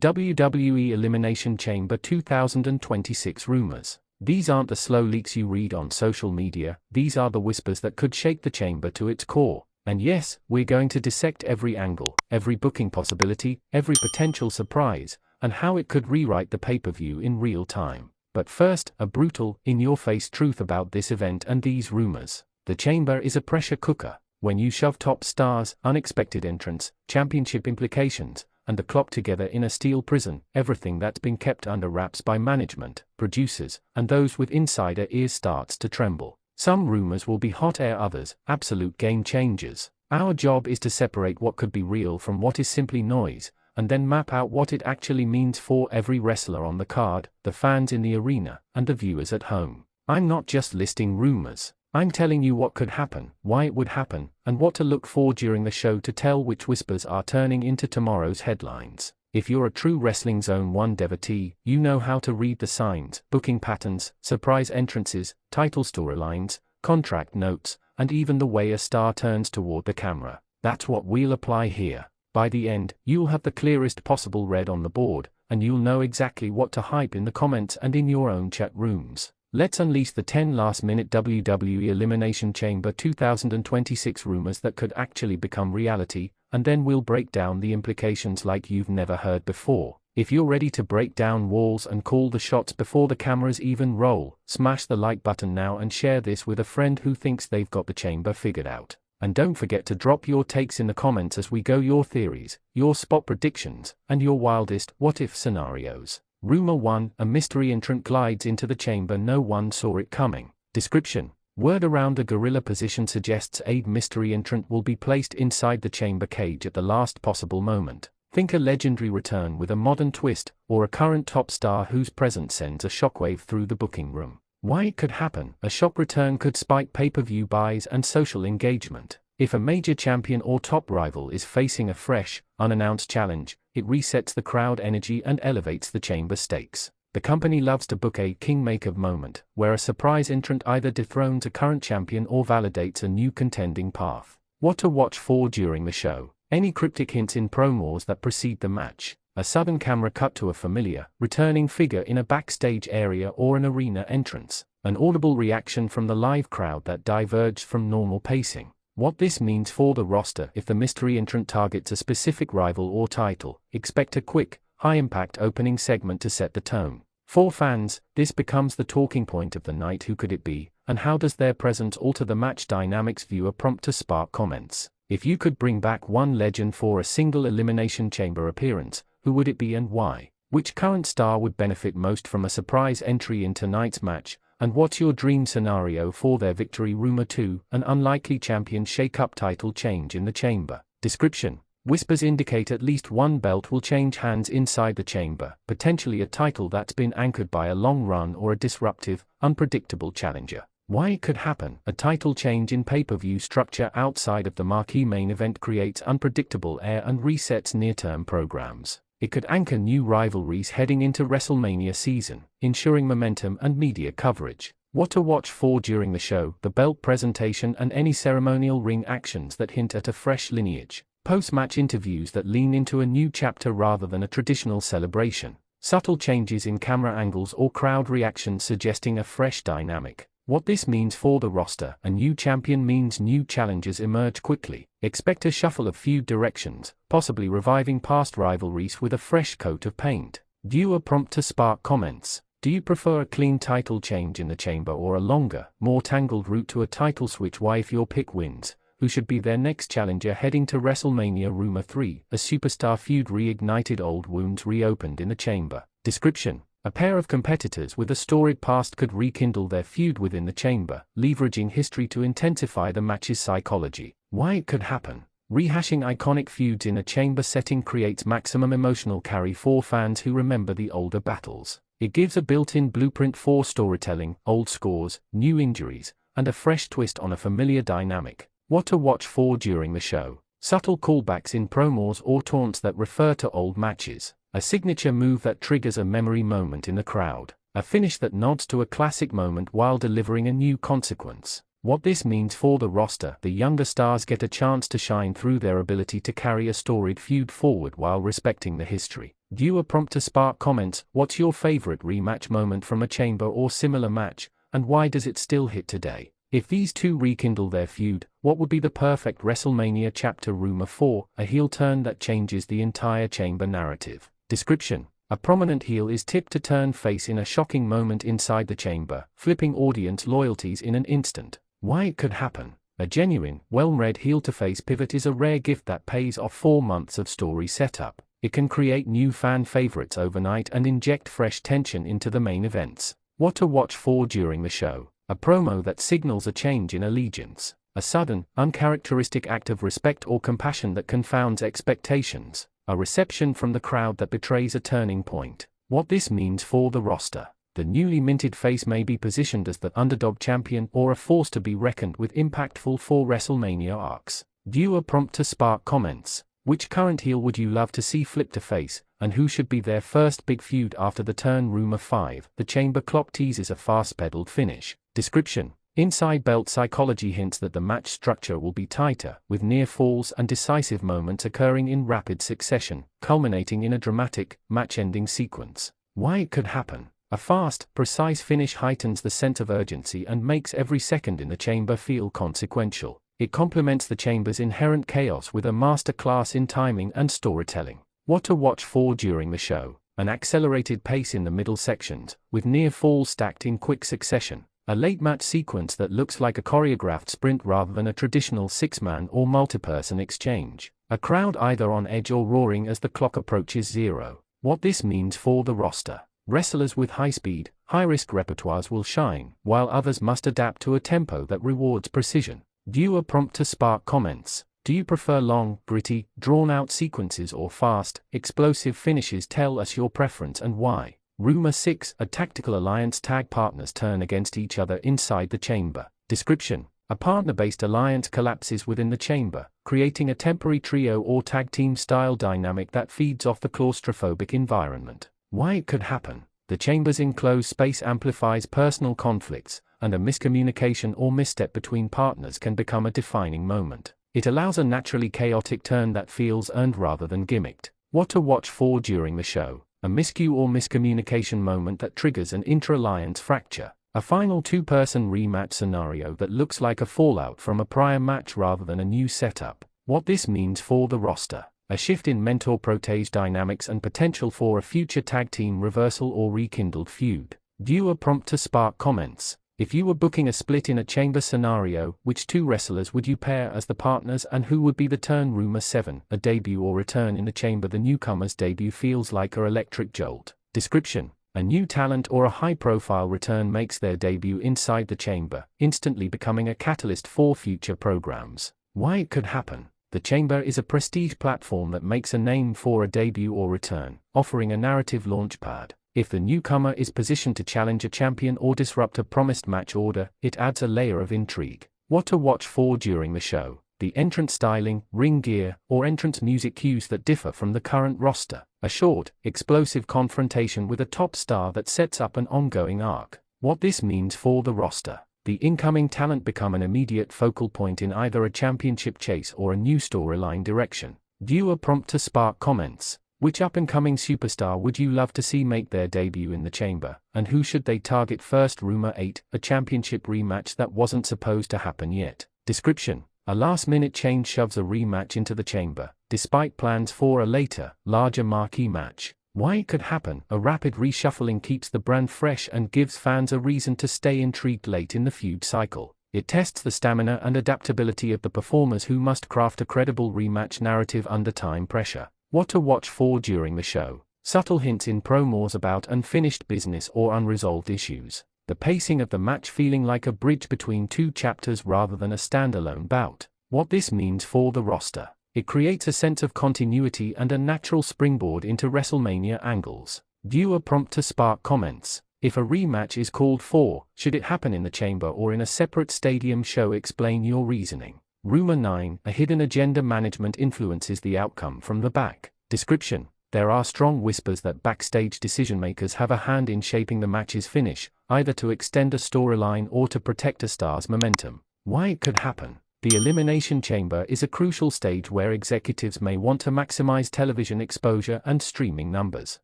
WWE Elimination Chamber 2026 Rumors. These aren't the slow leaks you read on social media, these are the whispers that could shake the chamber to its core. And yes, we're going to dissect every angle, every booking possibility, every potential surprise, and how it could rewrite the pay-per-view in real time. But first, a brutal, in-your-face truth about this event and these rumors. The chamber is a pressure cooker. When you shove top stars, unexpected entrants, championship implications, and the clock together in a steel prison, everything that's been kept under wraps by management, producers, and those with insider ears starts to tremble. Some rumors will be hot air, others, absolute game changers. Our job is to separate what could be real from what is simply noise, and then map out what it actually means for every wrestler on the card, the fans in the arena, and the viewers at home. I'm not just listing rumors. I'm telling you what could happen, why it would happen, and what to look for during the show to tell which whispers are turning into tomorrow's headlines. If you're a true Wrestling Zone 1 devotee, you know how to read the signs, booking patterns, surprise entrances, title storylines, contract notes, and even the way a star turns toward the camera. That's what we'll apply here. By the end, you'll have the clearest possible red on the board, and you'll know exactly what to hype in the comments and in your own chat rooms. Let's unleash the 10 last-minute WWE Elimination Chamber 2026 rumors that could actually become reality, and then we'll break down the implications like you've never heard before. If you're ready to break down walls and call the shots before the cameras even roll, smash the like button now and share this with a friend who thinks they've got the chamber figured out. And don't forget to drop your takes in the comments as we go, your theories, your spot predictions, and your wildest what-if scenarios. Rumor 1, a mystery entrant glides into the chamber, no one saw it coming. Description: word around the gorilla position suggests a mystery entrant will be placed inside the chamber cage at the last possible moment. Think a legendary return with a modern twist, or a current top star whose presence sends a shockwave through the booking room. Why it could happen: a shock return could spike pay-per-view buys and social engagement. If a major champion or top rival is facing a fresh, unannounced challenge, it resets the crowd energy and elevates the chamber stakes. The company loves to book a kingmaker moment, where a surprise entrant either dethrones a current champion or validates a new contending path. What to watch for during the show: any cryptic hints in promos that precede the match, a sudden camera cut to a familiar, returning figure in a backstage area or an arena entrance, an audible reaction from the live crowd that diverged from normal pacing. What this means for the roster: if the mystery entrant targets a specific rival or title, expect a quick, high-impact opening segment to set the tone. For fans, this becomes the talking point of the night. Who could it be, and how does their presence alter the match dynamics? Viewer prompt to spark comments. If you could bring back one legend for a single Elimination Chamber appearance, who would it be and why? Which current star would benefit most from a surprise entry in tonight's match? And what's your dream scenario for their victory? Rumor 2, an unlikely champion shake-up, title change in the chamber. Description: whispers indicate at least one belt will change hands inside the chamber, potentially a title that's been anchored by a long run or a disruptive, unpredictable challenger. Why it could happen: a title change in pay-per-view structure outside of the marquee main event creates unpredictable air and resets near-term programs. It could anchor new rivalries heading into Wrestlemania season, ensuring momentum and media coverage. What to watch for during the show: the belt presentation and any ceremonial ring actions that hint at a fresh lineage. Post-match interviews that lean into a new chapter rather than a traditional celebration. Subtle changes in camera angles or crowd reactions suggesting a fresh dynamic. What this means for the roster: a new champion means new challenges emerge quickly. Expect a shuffle of feud directions, possibly reviving past rivalries with a fresh coat of paint. Viewer prompt to spark comments. Do you prefer a clean title change in the chamber or a longer, more tangled route to a title switch? Why? If your pick wins, who should be their next challenger heading to Wrestlemania? Rumor 3, a superstar feud reignited, old wounds reopened in the chamber. Description: a pair of competitors with a storied past could rekindle their feud within the chamber, leveraging history to intensify the match's psychology. Why it could happen: rehashing iconic feuds in a chamber setting creates maximum emotional carry for fans who remember the older battles. It gives a built-in blueprint for storytelling, old scores, new injuries, and a fresh twist on a familiar dynamic. What to watch for during the show: subtle callbacks in promos or taunts that refer to old matches. A signature move that triggers a memory moment in the crowd. A finish that nods to a classic moment while delivering a new consequence. What this means for the roster: the younger stars get a chance to shine through their ability to carry a storied feud forward while respecting the history. Viewer prompt to spark comments. What's your favorite rematch moment from a chamber or similar match, and why does it still hit today? If these two rekindle their feud, what would be the perfect Wrestlemania chapter? Rumor 4, a heel turn that changes the entire chamber narrative. Description: a prominent heel is tipped to turn face in a shocking moment inside the chamber, flipping audience loyalties in an instant. Why it could happen? A genuine, well-read heel-to-face pivot is a rare gift that pays off 4 months of story setup. It can create new fan favorites overnight and inject fresh tension into the main events. What to watch for during the show? A promo that signals a change in allegiance. A sudden, uncharacteristic act of respect or compassion that confounds expectations. A reception from the crowd that betrays a turning point. What this means for the roster. The newly minted face may be positioned as the underdog champion or a force to be reckoned with, impactful for WrestleMania arcs. Viewer prompt to spark comments. Which current heel would you love to see flip to face, and who should be their first big feud after the turn? Rumor 5, the chamber clock teases a fast-pedaled finish. Description: inside belt psychology hints that the match structure will be tighter, with near falls and decisive moments occurring in rapid succession, culminating in a dramatic, match-ending sequence. Why it could happen? A fast, precise finish heightens the sense of urgency and makes every second in the chamber feel consequential. It complements the chamber's inherent chaos with a masterclass in timing and storytelling. What to watch for during the show? An accelerated pace in the middle sections, with near falls stacked in quick succession. A late match sequence that looks like a choreographed sprint rather than a traditional 6-man or multi-person exchange. A crowd either on edge or roaring as the clock approaches 0. What this means for the roster. Wrestlers with high-speed, high-risk repertoires will shine, while others must adapt to a tempo that rewards precision. Viewer prompt to spark comments. Do you prefer long, gritty, drawn-out sequences or fast, explosive finishes? Tell us your preference and why. Rumor 6, a tactical alliance tag partners turn against each other inside the chamber. Description: a partner-based alliance collapses within the chamber, creating a temporary trio or tag team style dynamic that feeds off the claustrophobic environment. Why it could happen? The chamber's enclosed space amplifies personal conflicts, and a miscommunication or misstep between partners can become a defining moment. It allows a naturally chaotic turn that feels earned rather than gimmicked. What to watch for during the show? A miscue or miscommunication moment that triggers an intra-alliance fracture. A final two-person rematch scenario that looks like a fallout from a prior match rather than a new setup. What this means for the roster. A shift in mentor-protege dynamics and potential for a future tag team reversal or rekindled feud. Viewer prompt to spark comments. If you were booking a split in a chamber scenario, which two wrestlers would you pair as the partners and who would be the turn? Rumor 7, a debut or return in the chamber. The newcomer's debut feels like an electric jolt. Description: a new talent or a high-profile return makes their debut inside the chamber, instantly becoming a catalyst for future programs. Why it could happen? The chamber is a prestige platform that makes a name for a debut or return, offering a narrative launchpad. If the newcomer is positioned to challenge a champion or disrupt a promised match order, it adds a layer of intrigue. What to watch for during the show? The entrance styling, ring gear, or entrance music cues that differ from the current roster. A short, explosive confrontation with a top star that sets up an ongoing arc. What this means for the roster. The incoming talent become an immediate focal point in either a championship chase or a new storyline direction. Viewer prompt to spark comments. Which up-and-coming superstar would you love to see make their debut in the chamber, and who should they target first? Rumor 8, a championship rematch that wasn't supposed to happen yet. Description: a last-minute change shoves a rematch into the chamber, despite plans for a later, larger marquee match. Why it could happen? A rapid reshuffling keeps the brand fresh and gives fans a reason to stay intrigued late in the feud cycle. It tests the stamina and adaptability of the performers who must craft a credible rematch narrative under time pressure. What to watch for during the show? Subtle hints in promos about unfinished business or unresolved issues. The pacing of the match feeling like a bridge between two chapters rather than a standalone bout. What this means for the roster. It creates a sense of continuity and a natural springboard into WrestleMania angles. Viewer prompt to spark comments. If a rematch is called for, should it happen in the chamber or in a separate stadium show? Explain your reasoning. Rumor 9, a hidden agenda management influences the outcome from the back. Description: there are strong whispers that backstage decision-makers have a hand in shaping the match's finish, either to extend a storyline or to protect a star's momentum. Why it could happen? The Elimination Chamber is a crucial stage where executives may want to maximize television exposure and streaming numbers.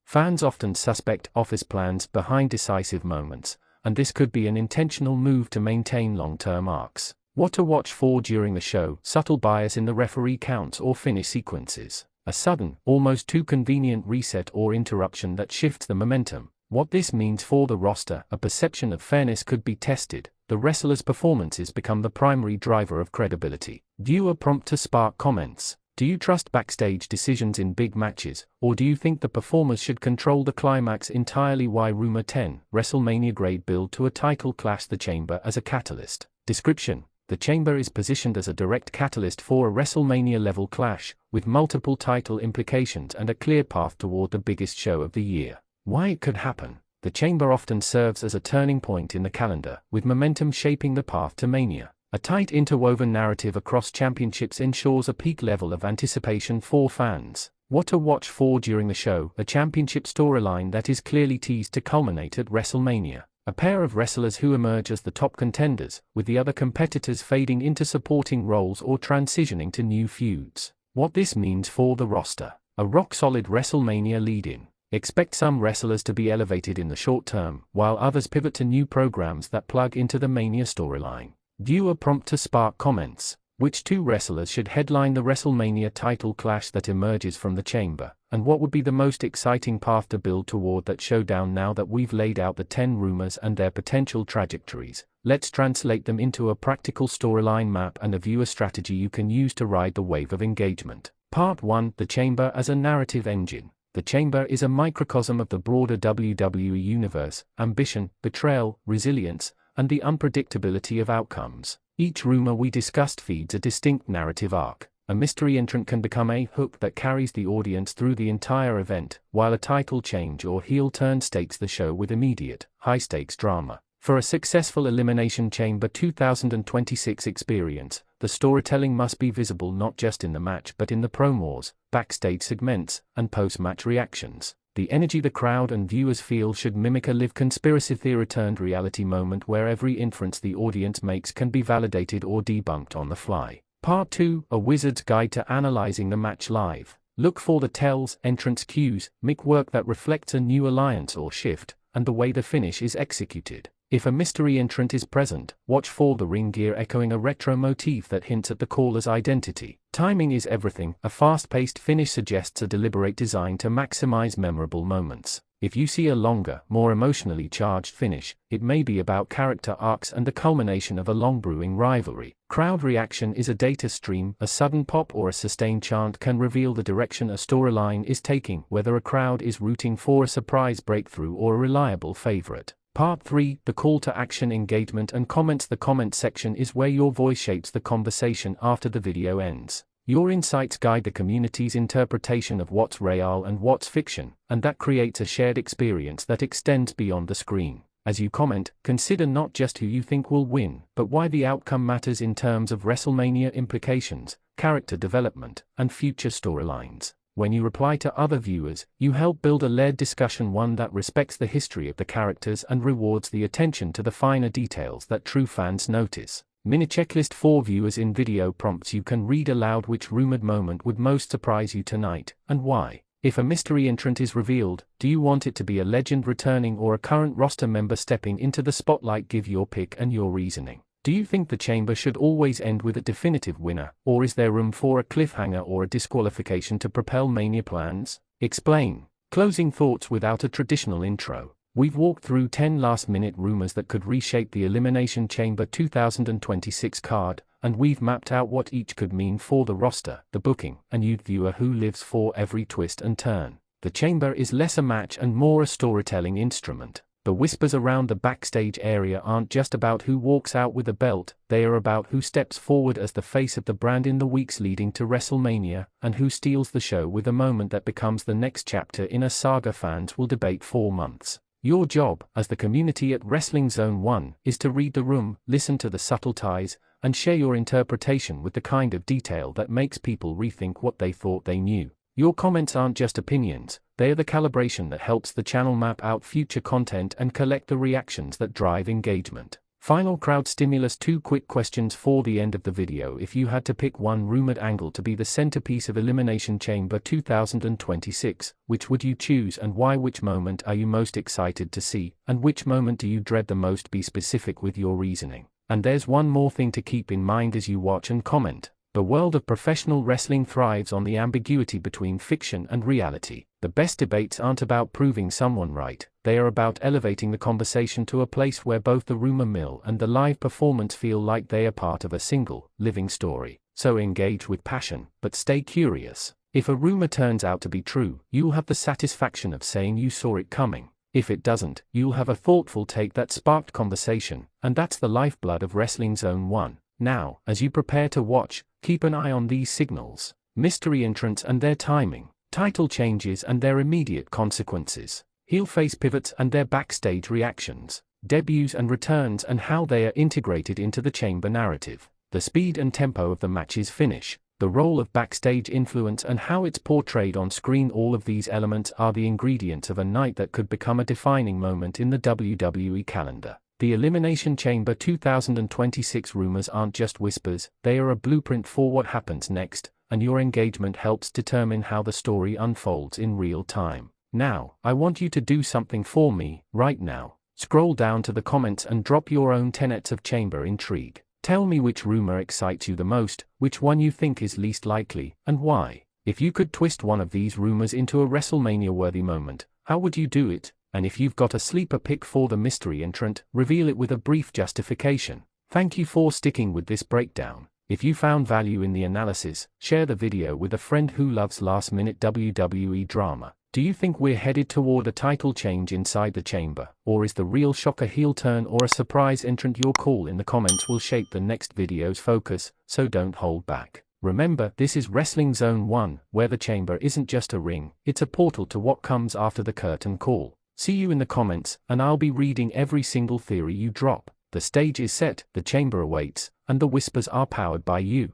Fans often suspect office plans behind decisive moments, and this could be an intentional move to maintain long-term arcs. What to watch for during the show: subtle bias in the referee counts or finish sequences. A sudden, almost too convenient reset or interruption that shifts the momentum. What this means for the roster: a perception of fairness could be tested. The wrestlers' performances become the primary driver of credibility. Viewer prompt to spark comments. Do you trust backstage decisions in big matches, or do you think the performers should control the climax entirely? Why Rumor 10, WrestleMania grade build to a title clash. The Chamber as a catalyst. Description: the Chamber is positioned as a direct catalyst for a WrestleMania-level clash, with multiple title implications and a clear path toward the biggest show of the year. Why it could happen: the Chamber often serves as a turning point in the calendar, with momentum shaping the path to Mania. A tight interwoven narrative across championships ensures a peak level of anticipation for fans. What to watch for during the show: a championship storyline that is clearly teased to culminate at WrestleMania. A pair of wrestlers who emerge as the top contenders, with the other competitors fading into supporting roles or transitioning to new feuds. What this means for the roster: a rock-solid WrestleMania lead-in. Expect some wrestlers to be elevated in the short term, while others pivot to new programs that plug into the Mania storyline. Viewer prompt to spark comments. Which two wrestlers should headline the WrestleMania title clash that emerges from the Chamber, and what would be the most exciting path to build toward that showdown? Now that we've laid out the 10 rumors and their potential trajectories, let's translate them into a practical storyline map and a viewer strategy you can use to ride the wave of engagement. Part 1: The Chamber as a narrative engine. The Chamber is a microcosm of the broader WWE Universe: ambition, betrayal, resilience, and the unpredictability of outcomes. Each rumor we discussed feeds a distinct narrative arc. A mystery entrant can become a hook that carries the audience through the entire event, while a title change or heel turn stakes the show with immediate, high-stakes drama. For a successful Elimination Chamber 2026 experience, the storytelling must be visible not just in the match but in the promos, backstage segments, and post-match reactions. The energy the crowd and viewers feel should mimic a live conspiracy theory-turned reality moment where every inference the audience makes can be validated or debunked on the fly. Part 2: A Wizard's Guide to Analyzing the Match Live. Look for the tells, entrance cues, mic work that reflects a new alliance or shift, and the way the finish is executed. If a mystery entrant is present, watch for the ring gear echoing a retro motif that hints at the caller's identity. Timing is everything. A fast-paced finish suggests a deliberate design to maximize memorable moments. If you see a longer, more emotionally charged finish, it may be about character arcs and the culmination of a long-brewing rivalry. Crowd reaction is a data stream. A sudden pop or a sustained chant can reveal the direction a storyline is taking, whether a crowd is rooting for a surprise breakthrough or a reliable favorite. Part 3: The Call to Action, Engagement and Comments. The comment section is where your voice shapes the conversation after the video ends. Your insights guide the community's interpretation of what's real and what's fiction, and that creates a shared experience that extends beyond the screen. As you comment, consider not just who you think will win, but why the outcome matters in terms of WrestleMania implications, character development, and future storylines. When you reply to other viewers, you help build a layered discussion, one that respects the history of the characters and rewards the attention to the finer details that true fans notice. Mini checklist for viewers. In video prompts you can read aloud which rumored moment would most surprise you tonight, and why. If a mystery entrant is revealed, do you want it to be a legend returning or a current roster member stepping into the spotlight? Give your pick and your reasoning. Do you think the Chamber should always end with a definitive winner, or is there room for a cliffhanger or a disqualification to propel Mania plans? Explain. Closing thoughts without a traditional intro. We've walked through 10 last-minute rumors that could reshape the Elimination Chamber 2026 card, and we've mapped out what each could mean for the roster, the booking, and you viewer who lives for every twist and turn. The Chamber is less a match and more a storytelling instrument. The whispers around the backstage area aren't just about who walks out with a belt, they are about who steps forward as the face of the brand in the weeks leading to WrestleMania, and who steals the show with a moment that becomes the next chapter in a saga fans will debate for months. Your job, as the community at Wrestling Zone 1, is to read the room, listen to the subtle ties, and share your interpretation with the kind of detail that makes people rethink what they thought they knew. Your comments aren't just opinions, they are the calibration that helps the channel map out future content and collect the reactions that drive engagement. Final crowd stimulus. 2 quick questions for the end of the video. If you had to pick one rumored angle to be the centerpiece of Elimination Chamber 2026, which would you choose and why? Which moment are you most excited to see, and which moment do you dread the most? Be specific with your reasoning. And there's one more thing to keep in mind as you watch and comment. The world of professional wrestling thrives on the ambiguity between fiction and reality. The best debates aren't about proving someone right, they are about elevating the conversation to a place where both the rumor mill and the live performance feel like they are part of a single, living story. So engage with passion, but stay curious. If a rumor turns out to be true, you'll have the satisfaction of saying you saw it coming. If it doesn't, you'll have a thoughtful take that sparked conversation, and that's the lifeblood of Wrestling Zone 1. Now, as you prepare to watch, keep an eye on these signals: mystery entrants and their timing, title changes and their immediate consequences, heel face pivots and their backstage reactions, debuts and returns and how they are integrated into the chamber narrative, the speed and tempo of the match's finish, the role of backstage influence and how it's portrayed on screen. All of these elements are the ingredients of a night that could become a defining moment in the WWE calendar. The Elimination Chamber 2026 rumors aren't just whispers, they are a blueprint for what happens next, and your engagement helps determine how the story unfolds in real time. Now, I want you to do something for me, right now. Scroll down to the comments and drop your own tenets of chamber intrigue. Tell me which rumor excites you the most, which one you think is least likely, and why. If you could twist one of these rumors into a WrestleMania-worthy moment, how would you do it? And if you've got a sleeper pick for the mystery entrant, reveal it with a brief justification. Thank you for sticking with this breakdown. If you found value in the analysis, share the video with a friend who loves last-minute WWE drama. Do you think we're headed toward a title change inside the chamber, or is the real shock a heel turn or a surprise entrant? Your call in the comments will shape the next video's focus, so don't hold back. Remember, this is Wrestling Zone 1, where the chamber isn't just a ring, it's a portal to what comes after the curtain call. See you in the comments, and I'll be reading every single theory you drop. The stage is set, the chamber awaits, and the whispers are powered by you.